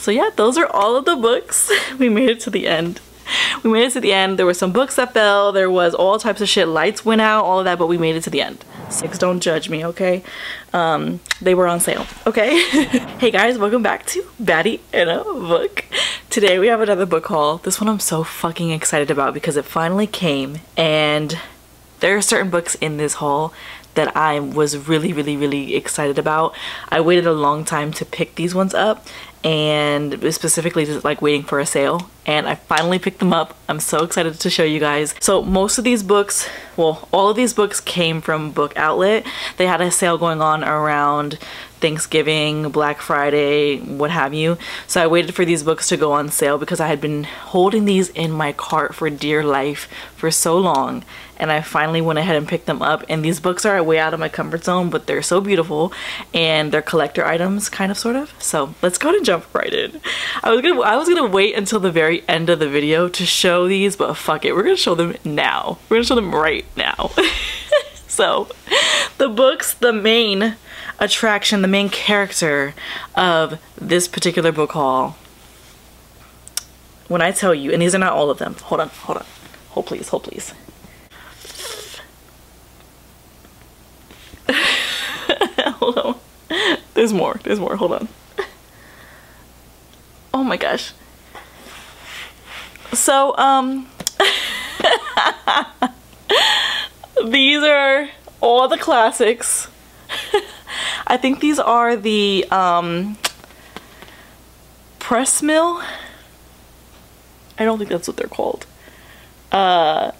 So yeah, those are all of the books. We made it to the end. We made it to the end. There were some books that fell. There was all types of shit. Lights went out, all of that, but we made it to the end. Six, don't judge me, okay? They were on sale, okay? Hey guys, welcome back to Baddie and a Book. Today we have another book haul. This one I'm so fucking excited about because it finally came, and there are certain books in this haul that I was really excited about. I waited a long time to pick these ones up, and specifically just like waiting for a sale, and I finally picked them up. I'm so excited to show you guys. So most of these books, well, all of these books came from Book Outlet. They had a sale going on around Thanksgiving, Black Friday, what have you. So I waited for these books to go on sale because I had been holding these in my cart for dear life for so long, and I finally went ahead and picked them up. And these books are way out of my comfort zone, but they're so beautiful, and they're collector items, kind of, sort of. So let's go ahead and jump right in. I was gonna wait until the very end of the video to show these, but fuck it, we're gonna show them now. We're gonna show them right now. So the books, the main attraction, the main character of this particular book haul, when I tell you, and these are not all of them, hold on, hold please. Hold on, there's more, hold on. Oh my gosh. So these are all the classics. I think these are the press mill. I don't think that's what they're called. I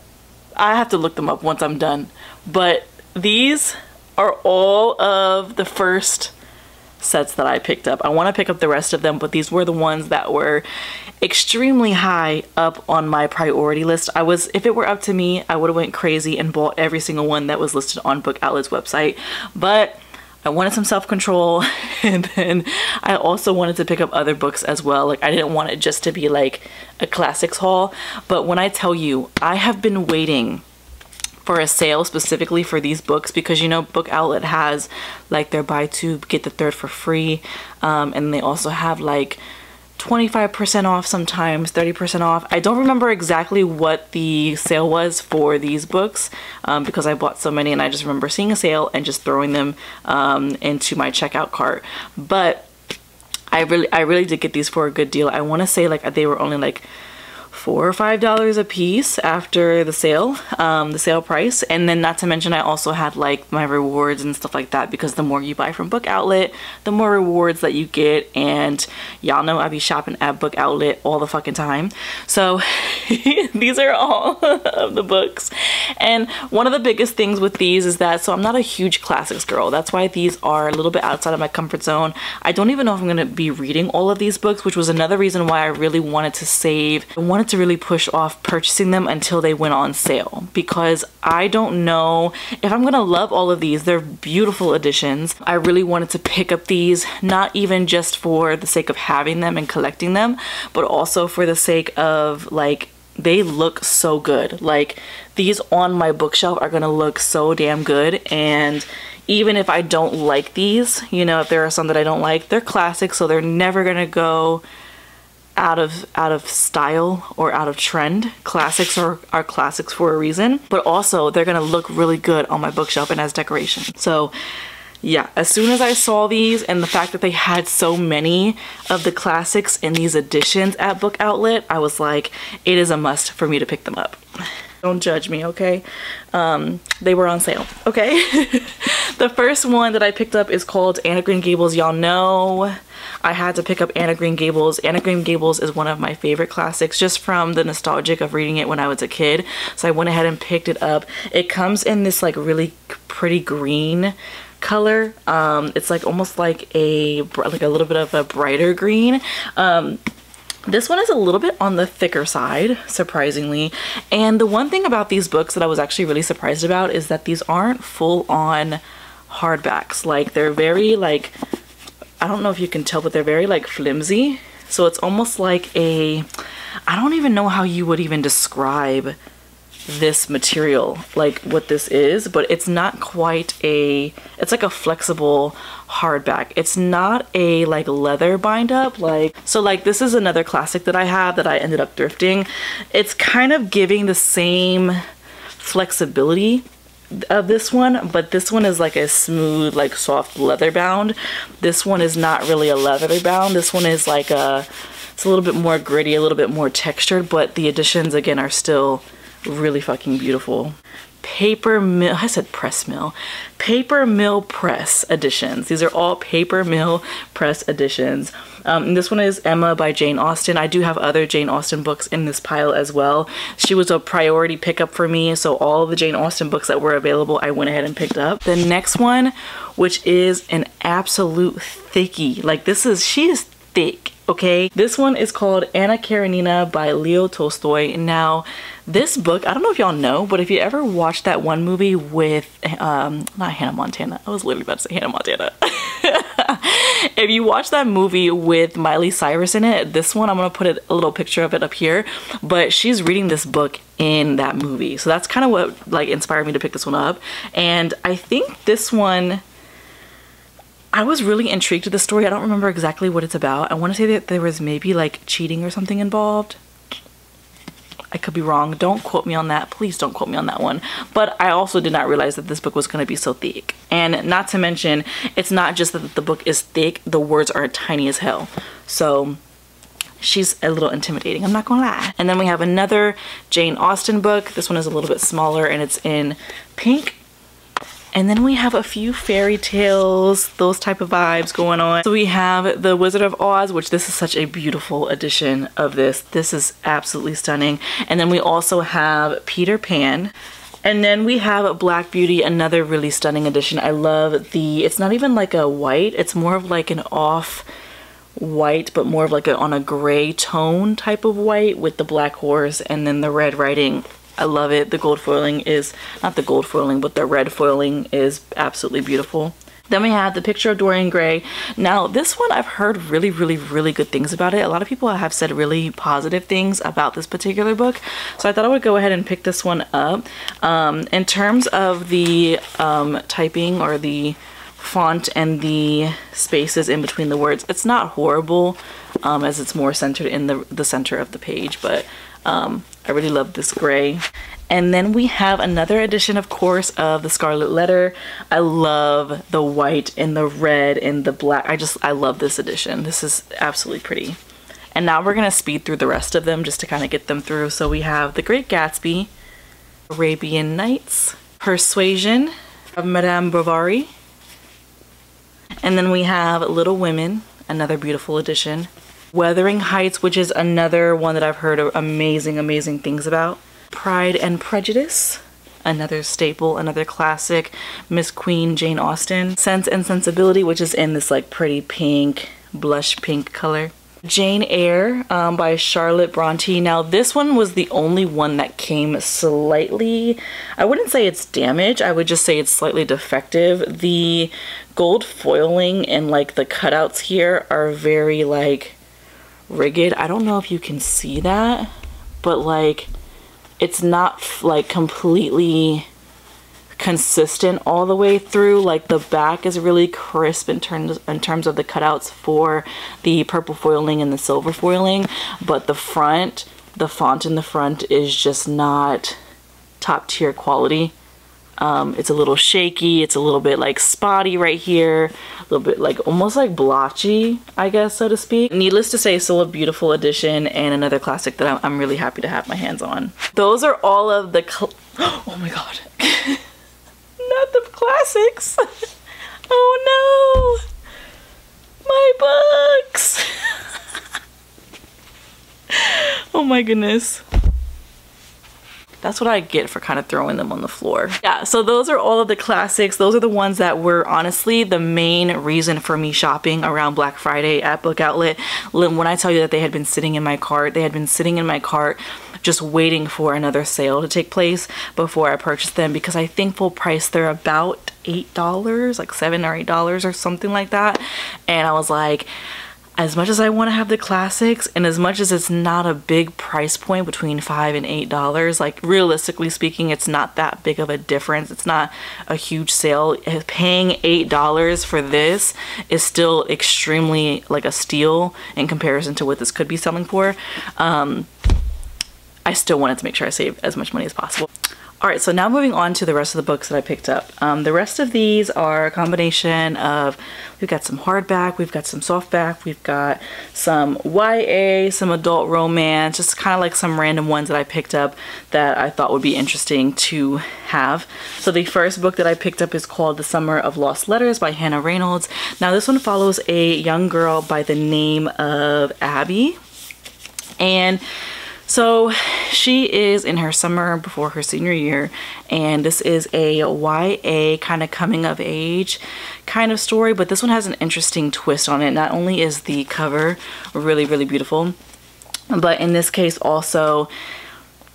have to look them up once I'm done. But these are all of the first sets that I picked up. I want to pick up the rest of them, but these were the ones that were extremely high up on my priority list. If it were up to me, I would have went crazy and bought every single one that was listed on Book Outlet's website. But I wanted some self-control, and then I also wanted to pick up other books as well. Like, I didn't want it just to be like a classics haul. But when I tell you, I have been waiting for a sale specifically for these books, because you know Book Outlet has like their buy two get the third for free, and they also have like 25% off, sometimes 30% off. I don't remember exactly what the sale was for these books, because I bought so many, and I just remember seeing a sale and just throwing them into my checkout cart. But I really did get these for a good deal. I want to say like they were only like $4 or $5 a piece after the sale price. And then not to mention, I also had like my rewards and stuff like that, because the more you buy from Book Outlet, the more rewards that you get. And y'all know I be shopping at Book Outlet all the fucking time. So these are all of the books. And one of the biggest things with these is that, so I'm not a huge classics girl. That's why these are a little bit outside of my comfort zone. I don't even know if I'm going to be reading all of these books, which was another reason why I really wanted to save. I wanted to really push off purchasing them until they went on sale, because I don't know if I'm gonna love all of these. They're beautiful additions. I really wanted to pick up these, not even just for the sake of having them and collecting them, but also for the sake of like, they look so good. Like, these on my bookshelf are gonna look so damn good. And even if I don't like these, you know, if there are some that I don't like, they're classics, so they're never gonna go out of style or out of trend. Classics are classics for a reason, but also they're gonna look really good on my bookshelf and as decoration. So yeah, as soon as I saw these, and the fact that they had so many of the classics in these editions at Book Outlet, I was like, it is a must for me to pick them up. Don't judge me, okay? They were on sale, okay? The first one that I picked up is called Anne of Green Gables. Y'all know I had to pick up Anne of Green Gables. Anne of Green Gables is one of my favorite classics, just from the nostalgic of reading it when I was a kid. So I went ahead and picked it up. It comes in this like really pretty green color. It's like almost like a little bit of a brighter green. This one is a little bit on the thicker side, surprisingly. And the one thing about these books that I was actually really surprised about is that these aren't full-on hardbacks. Like, they're very like, I don't know if you can tell, but they're very like flimsy. So it's almost like a, I don't even know how you would even describe this material, like what this is, but it's not quite a, it's like a flexible hardback. It's not a like leather bind up, like, so like this is another classic that I have that I ended up thrifting. It's kind of giving the same flexibility of this one, but this one is like a smooth, like soft leather bound. This one is not really a leather bound. This one is like a, it's a little bit more gritty, a little bit more textured, but the additions again are still really fucking beautiful. Paper mill, I said press mill, paper mill press editions. These are all paper mill press editions. And this one is Emma by Jane Austen. I do have other Jane Austen books in this pile as well. She was a priority pickup for me, so all of the Jane Austen books that were available I went ahead and picked up. The next one, which is an absolute thickie, like this is, she is thick, okay? This one is called Anna Karenina by Leo Tolstoy. Now this book, I don't know if y'all know, but if you ever watched that one movie with not Hannah Montana, I was literally about to say Hannah Montana. If you watch that movie with Miley Cyrus in it, this one, I'm gonna put a little picture of it up here, but she's reading this book in that movie, so that's kind of what like inspired me to pick this one up. And I think this one, I was really intrigued with the story. I don't remember exactly what it's about. I want to say that there was maybe like cheating or something involved. I could be wrong. Don't quote me on that. Please don't quote me on that one. But I also did not realize that this book was going to be so thick. And not to mention, it's not just that the book is thick, the words are tiny as hell. So she's a little intimidating, I'm not gonna lie. And then we have another Jane Austen book. This one is a little bit smaller and it's in pink. And then we have a few fairy tales, those type of vibes going on. So we have The Wizard of Oz, which this is such a beautiful edition of this. This is absolutely stunning. And then we also have Peter Pan. And then we have Black Beauty, another really stunning edition. I love the, it's not even like a white, it's more of like an off white, but more of like on a gray tone type of white with the black horse and then the red writing. I love it. The gold foiling is, not the gold foiling, but the red foiling is absolutely beautiful. Then we have The Picture of Dorian Gray. Now this one I've heard really good things about it. A lot of people have said really positive things about this particular book, so I thought I would go ahead and pick this one up. In terms of the typing or the font and the spaces in between the words, it's not horrible, as it's more centered in the center of the page, but I really love this gray. And then we have another edition, of course, of The Scarlet Letter. I love the white and the red and the black. I love this edition. This is absolutely pretty. And now we're gonna speed through the rest of them just to kind of get them through. So we have The Great Gatsby, Arabian Nights, Persuasion of Madame Bovary. And then we have Little Women, another beautiful edition. Wuthering Heights, which is another one that I've heard amazing things about. Pride and Prejudice, another staple, another classic, Miss Queen Jane Austen. Sense and Sensibility, which is in this like pretty pink, blush pink color. Jane Eyre by Charlotte Bronte. Now this one was the only one that came slightly, I wouldn't say it's damaged, I would just say it's slightly defective. The gold foiling and like the cutouts here are very like rigid. I don't know if you can see that, but like it's not like completely consistent all the way through. Like the back is really crisp in terms of the cutouts for the purple foiling and the silver foiling, but the front, the font in the front is just not top tier quality. It's a little shaky, it's a little bit like spotty right here, a little bit like almost like blotchy, I guess, so to speak. Needless to say, still a beautiful edition and another classic that I'm really happy to have my hands on. Those are all of the oh my god. Not the classics. Oh no, my books. Oh my goodness. That's what I get for kind of throwing them on the floor. Yeah, so those are all of the classics. Those are the ones that were honestly the main reason for me shopping around Black Friday at Book Outlet. When I tell you that they had been sitting in my cart, they had been sitting in my cart just waiting for another sale to take place before I purchased them, because I think full price they're about $8, like $7 or $8 or something like that. And I was like, as much as I want to have the classics, and as much as it's not a big price point between $5 and $8, like realistically speaking, it's not that big of a difference. It's not a huge sale. Paying $8 for this is still extremely like a steal in comparison to what this could be selling for. I still wanted to make sure I save as much money as possible. Alright, so now moving on to the rest of the books that I picked up. The rest of these are a combination of, we've got some hardback, we've got some softback, we've got some YA, some adult romance, just kind of like some random ones that I picked up that I thought would be interesting to have. So the first book that I picked up is called The Summer of Lost Letters by Hannah Reynolds. Now this one follows a young girl by the name of Abby, and so she is in her summer before her senior year, and this is a YA kind of coming of age kind of story, but this one has an interesting twist on it. Not only is the cover really, really beautiful, but in this case also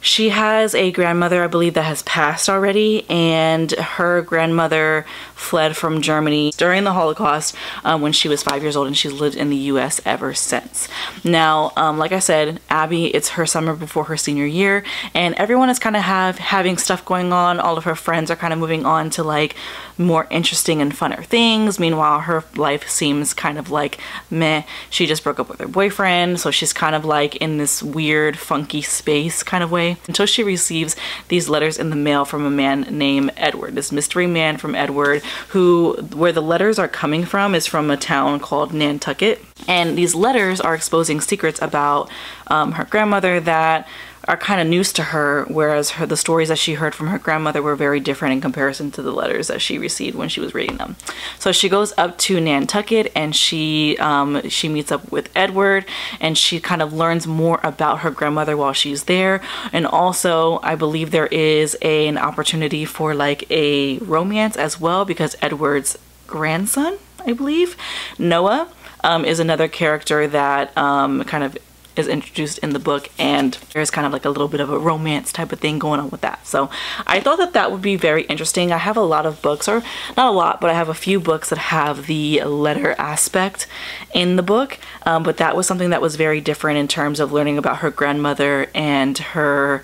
she has a grandmother, I believe, that has passed already, and her grandmother fled from Germany during the Holocaust when she was 5 years old, and she's lived in the US ever since. Now, like I said, Abby, it's her summer before her senior year, and everyone is kind of having stuff going on. All of her friends are kind of moving on to like more interesting and funner things. Meanwhile, her life seems kind of like meh. She just broke up with her boyfriend, so she's kind of like in this weird, funky space kind of way, until she receives these letters in the mail from a man named Edward, this mystery man from Edward, where the letters are coming from is from a town called Nantucket, and these letters are exposing secrets about her grandmother that are kind of news to her, whereas the stories that she heard from her grandmother were very different in comparison to the letters that she received when she was reading them. So she goes up to Nantucket, and she meets up with Edward, and she kind of learns more about her grandmother while she's there. And also, I believe there is an opportunity for like a romance as well, because Edward's grandson, I believe, Noah, is another character that kind of is introduced in the book, and there's kind of like a little bit of a romance type of thing going on with that. So I thought that that would be very interesting. I have a lot of books, or not a lot, but I have a few books that have the letter aspect in the book, but that was something that was very different in terms of learning about her grandmother and her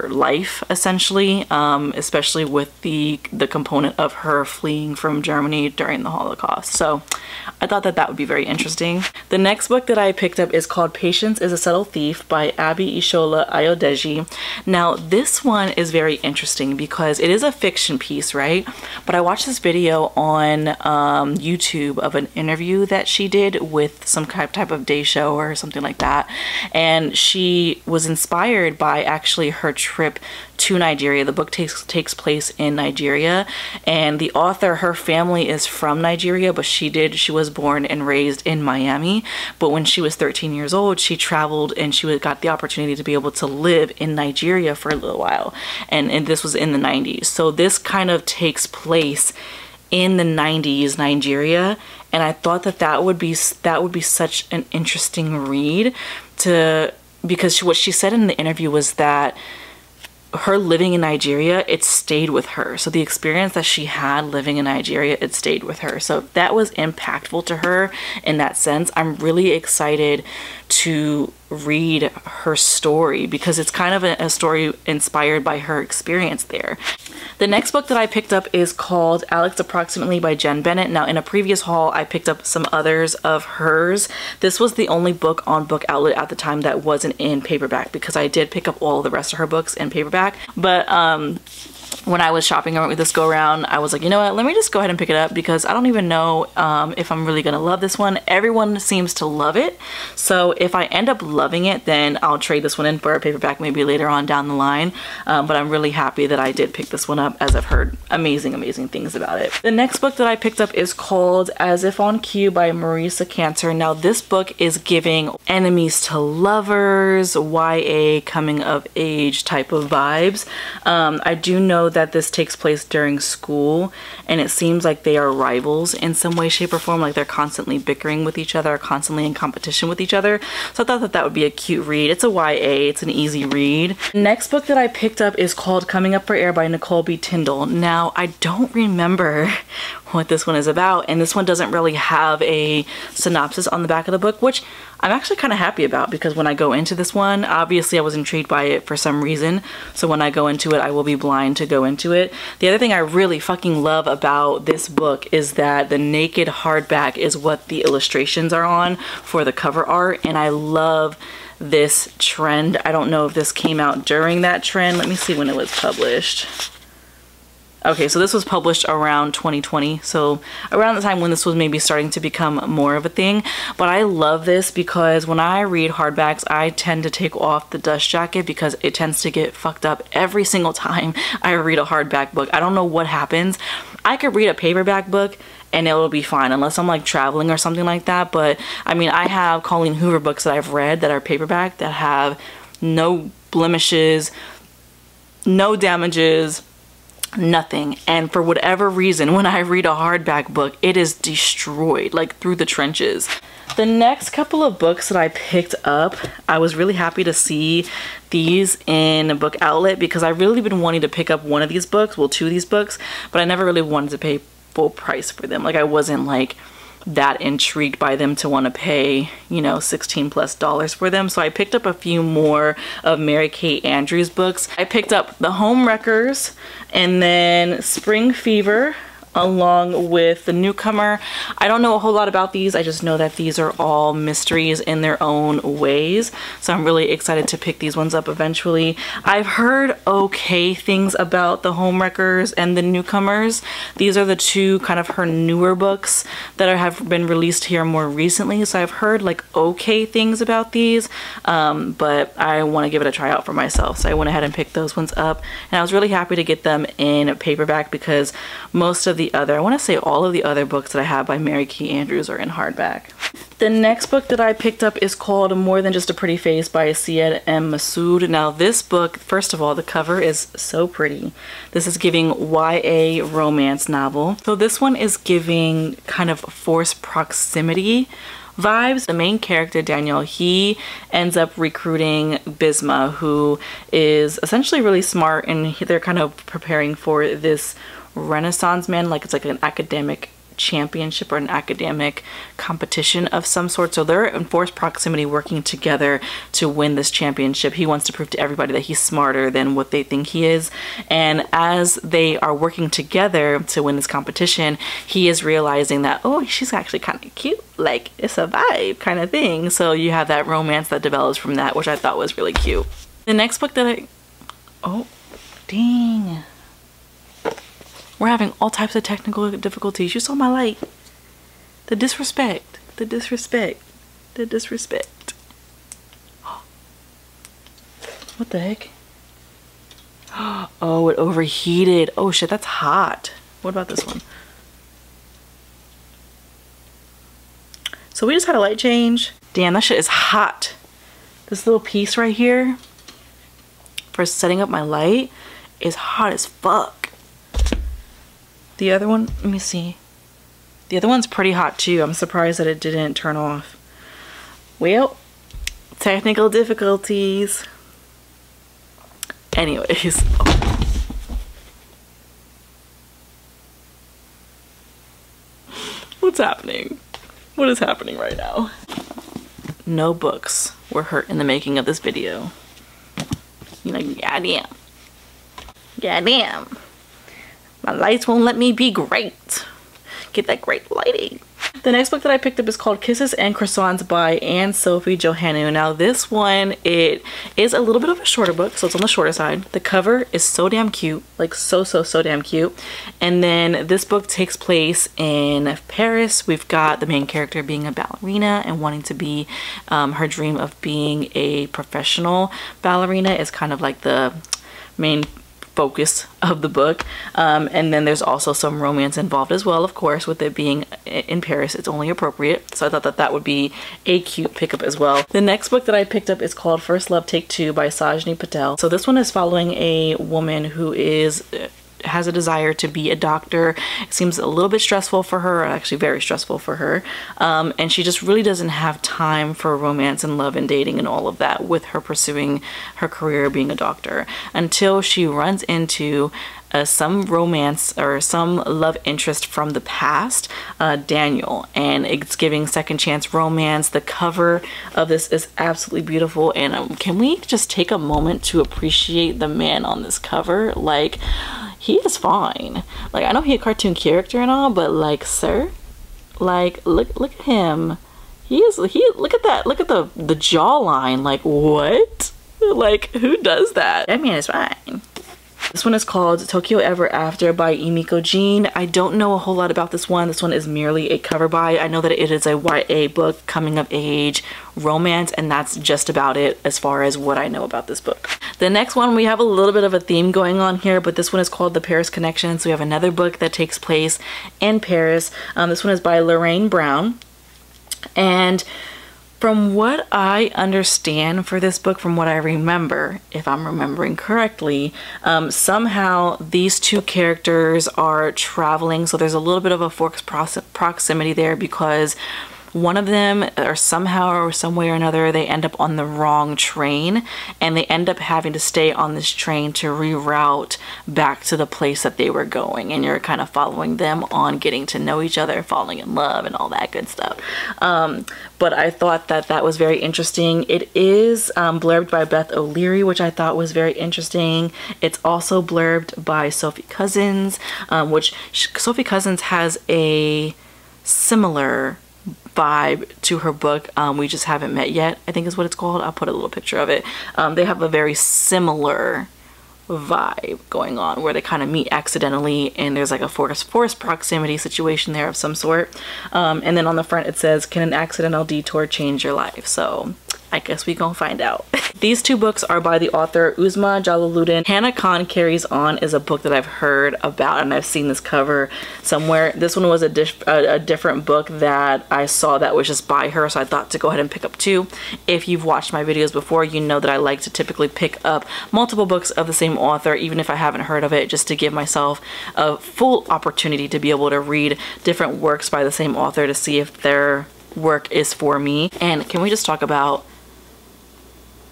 life, essentially, especially with the component of her fleeing from Germany during the Holocaust. So I thought that that would be very interesting. The next book that I picked up is called Patience is a Subtle Thief by Abby Ishola Ayodeji. Now this one is very interesting because it is a fiction piece, right? But I watched this video on YouTube of an interview that she did with some type of day show or something like that, and she was inspired by actually her trip to Nigeria. The book takes place in Nigeria, and the author, her family is from Nigeria, but she was born and raised in Miami. But when she was 13 years old, she traveled, and she got the opportunity to be able to live in Nigeria for a little while, and this was in the 90s. So this kind of takes place in the 90s Nigeria, and I thought that that would be such an interesting read, because what she said in the interview was that her living in Nigeria, it stayed with her. So the experience that she had living in Nigeria, it stayed with her. So that was impactful to her in that sense. I'm really excited to read her story because it's kind of a story inspired by her experience there. The next book that I picked up is called Alex Approximately by Jen Bennett. Now in a previous haul, I picked up some others of hers. This was the only book on Book Outlet at the time that wasn't in paperback, because I did pick up all the rest of her books in paperback. But when I was shopping with this go around, I was like, you know what, let me just go ahead and pick it up, because I don't even know if I'm really gonna love this one. Everyone seems to love it, so if I end up loving it, then I'll trade this one in for a paperback maybe later on down the line. But I'm really happy that I did pick this one up, as I've heard amazing things about it. The next book that I picked up is called As If on Cue by Marisa Cantor. Now this book is giving enemies to lovers, YA coming of age type of vibes. I do know that this takes place during school, and it seems like they are rivals in some way, shape, or form. Like they're constantly bickering with each other, constantly in competition with each other. So I thought that that would be a cute read. It's a YA, it's an easy read. Next book that I picked up is called Coming Up for Air by Nicole B. Tyndall. Now I don't remember what this one is about. And this one doesn't really have a synopsis on the back of the book, which I'm actually kind of happy about, because when I go into this one, obviously I was intrigued by it for some reason. So when I go into it, I will be blind to go into it. The other thing I really fucking love about this book is that the naked hardback is what the illustrations are on for the cover art. And I love this trend. I don't know if this came out during that trend. Let me see when it was published. Okay, so this was published around 2020, so around the time when this was maybe starting to become more of a thing. But I love this because when I read hardbacks, I tend to take off the dust jacket because it tends to get fucked up every single time I read a hardback book. I don't know what happens. I could read a paperback book and it will be fine unless I'm like traveling or something like that. But I mean, I have Colleen Hoover books that I've read that are paperback that have no blemishes, no damages, nothing. And for whatever reason, when I read a hardback book, it is destroyed, like through the trenches. The next couple of books that I picked up, I was really happy to see these in a book outlet because I've really been wanting to pick up one of these books, well, two of these books, but I never really wanted to pay full price for them. Like, I wasn't like that intrigued by them to want to pay, you know, $16+ for them. So I picked up a few more of Mary Kate Andrews books. I picked up The Home Wreckers and then Spring Fever, along with The Newcomer. I don't know a whole lot about these. I just know that these are all mysteries in their own ways. So I'm really excited to pick these ones up eventually. I've heard okay things about The Homewreckers and The Newcomers. These are the two kind of her newer books that have been released here more recently. So I've heard like okay things about these, but I want to give it a try out for myself. So I went ahead and picked those ones up, and I was really happy to get them in paperback because most of the other, I want to say all of the other books that I have by Mary Kate Andrews are in hardback. The next book that I picked up is called More Than Just a Pretty Face by Syed M. Masood. Now this book, first of all, the cover is so pretty. This is giving YA romance novel. So this one is giving kind of forced proximity vibes. The main character, Daniel, he ends up recruiting Bisma, who is essentially really smart, and they're kind of preparing for this Renaissance man, like it's like an academic championship or an academic competition of some sort. So they're in forced proximity working together to win this championship. He wants to prove to everybody that he's smarter than what they think he is. And as they are working together to win this competition, he is realizing that, oh, she's actually kind of cute. Like, it's a vibe kind of thing. So you have that romance that develops from that, which I thought was really cute. The next book that oh, dang. We're having all types of technical difficulties. You saw my light. The disrespect. The disrespect. The disrespect. What the heck? Oh, it overheated. Oh shit, that's hot. What about this one? So we just had a light change. Damn, that shit is hot. This little piece right here for setting up my light is hot as fuck. The other one, let me see. The other one's pretty hot too. I'm surprised that it didn't turn off. Well, technical difficulties. Anyways. What's happening? What is happening right now? No books were hurt in the making of this video. You're like, goddamn. Goddamn. My lights won't let me be great. Get that great lighting. The next book that I picked up is called Kisses and Croissants by Anne-Sophie Johannou. Now this one, it is a little bit of a shorter book, so it's on the shorter side. The cover is so damn cute, like so damn cute. And then this book takes place in Paris. We've got the main character being a ballerina and wanting to be, her dream of being a professional ballerina is kind of like the main focus of the book, and then there's also some romance involved as well. Of course, with it being in Paris, it's only appropriate, so I thought that that would be a cute pickup as well. The next book that I picked up is called First Love Take Two by Sajni Patel. So this one is following a woman who has a desire to be a doctor. It seems a little bit stressful for her, actually very stressful for her, and she just really doesn't have time for romance and love and dating and all of that with her pursuing her career being a doctor, until she runs into some romance or some love interest from the past, Daniel, and it's giving second chance romance. The cover of this is absolutely beautiful, and can we just take a moment to appreciate the man on this cover? Like, he is fine. Like, I know he's a cartoon character and all, but like, sir, like, look at him. Look at that. Look at the jawline. Like, what? Like, who does that? That man is fine. This one is called Tokyo Ever After by Emiko Jean. I don't know a whole lot about this one. This one is merely a cover by. I know that it is a YA book, coming of age, romance, and that's just about it as far as what I know about this book. The next one, we have a little bit of a theme going on here, but this one is called The Paris Connection. So we have another book that takes place in Paris. This one is by Lorraine Brown. And from what I understand for this book, from what I remember, if I'm remembering correctly, somehow these two characters are traveling. So there's a little bit of a forced proximity there, because one of them, or somehow or some way or another, they end up on the wrong train, and they end up having to stay on this train to reroute back to the place that they were going, and you're kind of following them on getting to know each other, falling in love, and all that good stuff. But I thought that that was very interesting. It is blurbed by Beth O'Leary, which I thought was very interesting. It's also blurbed by Sophie Cousins, which Sophie Cousins has a similar vibe to her book, We Just Haven't Met Yet, I think is what it's called. I'll put a little picture of it. They have a very similar vibe going on, where they kind of meet accidentally, and there's like a forced proximity situation there of some sort. And then on the front it says, can an accidental detour change your life? So I guess we gonna find out. These two books are by the author Uzma Jalaluddin. Hannah Khan Carries On is a book that I've heard about, and I've seen this cover somewhere. This one was a different book that I saw that was just by her, so I thought to go ahead and pick up two. If you've watched my videos before, you know that I like to typically pick up multiple books of the same author, even if I haven't heard of it, just to give myself a full opportunity to be able to read different works by the same author to see if their work is for me. And can we just talk about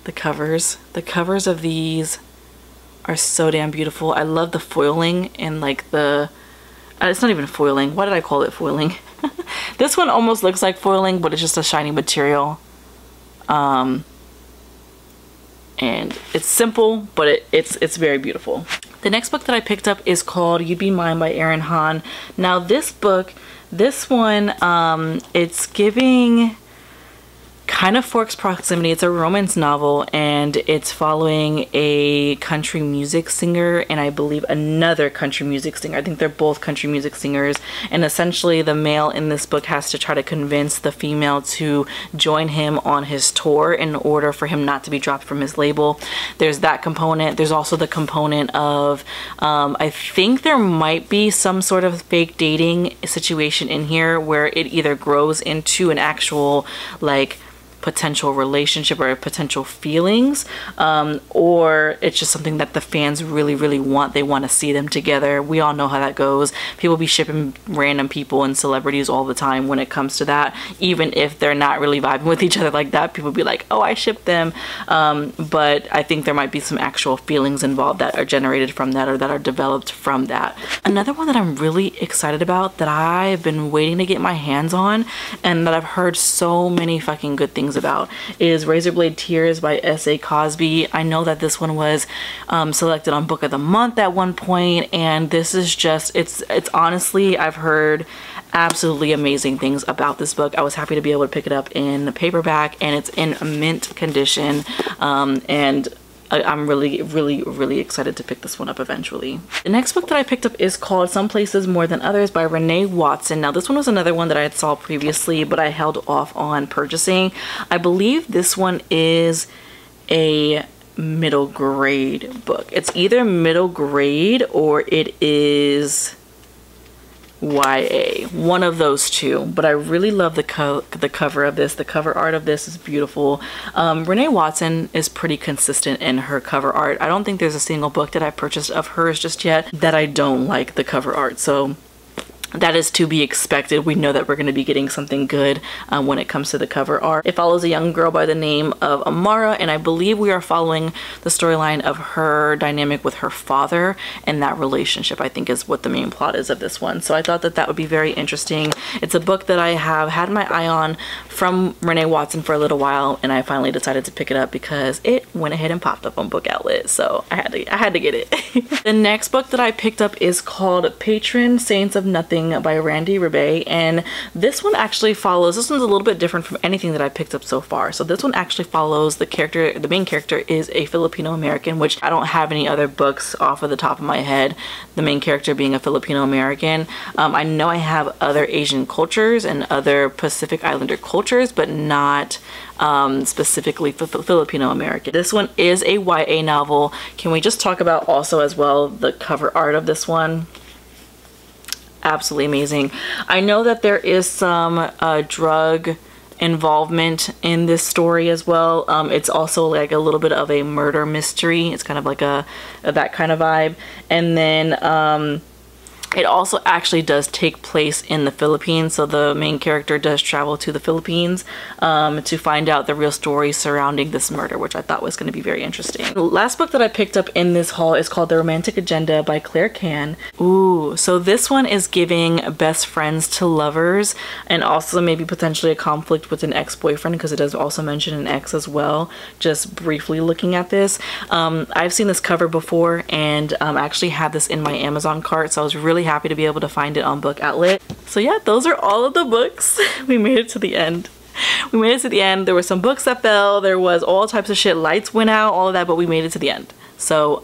the covers? The covers of these are so damn beautiful. I love the foiling and like the, it's not even foiling. Why did I call it foiling? This one almost looks like foiling, but it's just a shiny material. And it's simple, but it's very beautiful. The next book that I picked up is called You'd Be Mine by Erin Han. Now this book, this one, it's giving kind of forced proximity. It's a romance novel, and it's following a country music singer and I believe another country music singer. I think they're both country music singers, and essentially the male in this book has to try to convince the female to join him on his tour in order for him not to be dropped from his label. There's that component. There's also the component of I think there might be some sort of fake dating situation in here, where it either grows into an actual like potential relationship or potential feelings, or it's just something that the fans really want. They want to see them together. We all know how that goes. People be shipping random people and celebrities all the time when it comes to that. Even if they're not really vibing with each other like that, people be like, oh, I ship them. But I think there might be some actual feelings involved that are generated from that, or that are developed from that. Another one that I'm really excited about, that I've been waiting to get my hands on, and that I've heard so many fucking good things about, is Razorblade Tears by S.A. Cosby. I know that this one was selected on Book of the Month at one point, and this is just, it's honestly, I've heard absolutely amazing things about this book. I was happy to be able to pick it up in the paperback, and it's in a mint condition, and I'm really excited to pick this one up eventually. The next book that I picked up is called Some Places More Than Others by Renee Watson. Now this one was another one that I had saw previously, but I held off on purchasing. I believe this one is a middle grade book. It's either middle grade or it is YA, one of those two, but I really love the cover of this. The cover art of this is beautiful. Renee Watson is pretty consistent in her cover art. I don't think there's a single book that I've purchased of hers just yet that I don't like the cover art, so that is to be expected. We know that we're going to be getting something good when it comes to the cover art. It follows a young girl by the name of Amara, and I believe we are following the storyline of her dynamic with her father, and that relationship I think is what the main plot is of this one. So I thought that that would be very interesting. It's a book that I have had my eye on from Renee Watson for a little while, and I finally decided to pick it up because it went ahead and popped up on Book Outlet, so I had to get it. The next book that I picked up is called Patron Saints of Nothing by Randy Rebay, and this one actually follows, this one's a little bit different from anything that I picked up so far. So this one actually follows the character, the main character is a Filipino American, which I don't have any other books off of the top of my head, the main character being a Filipino American. I know I have other Asian cultures and other Pacific Islander cultures, but not specifically for Filipino American. This one is a YA novel. Can we just talk about also as well the cover art of this one? Absolutely amazing. I know that there is some drug involvement in this story as well. It's also like a little bit of a murder mystery. It's kind of like that kind of vibe. And then it also actually does take place in the Philippines, so the main character does travel to the Philippines to find out the real story surrounding this murder, which I thought was going to be very interesting. The last book that I picked up in this haul is called The Romantic Agenda by Claire Can. Ooh, so this one is giving best friends to lovers, and also maybe potentially a conflict with an ex-boyfriend, because it does also mention an ex as well, just briefly looking at this. I've seen this cover before, and I actually had this in my Amazon cart, so I was really happy to be able to find it on Book Outlet. So yeah, those are all of the books. We made it to the end. We made it to the end. There were some books that fell, there was all types of shit, lights went out, all of that, but we made it to the end. So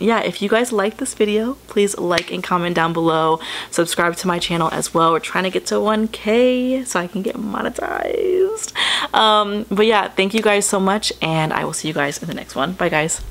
yeah, if you guys like this video, please like and comment down below. Subscribe to my channel as well. We're trying to get to 1K so I can get monetized. But yeah, thank you guys so much, and I will see you guys in the next one. Bye guys.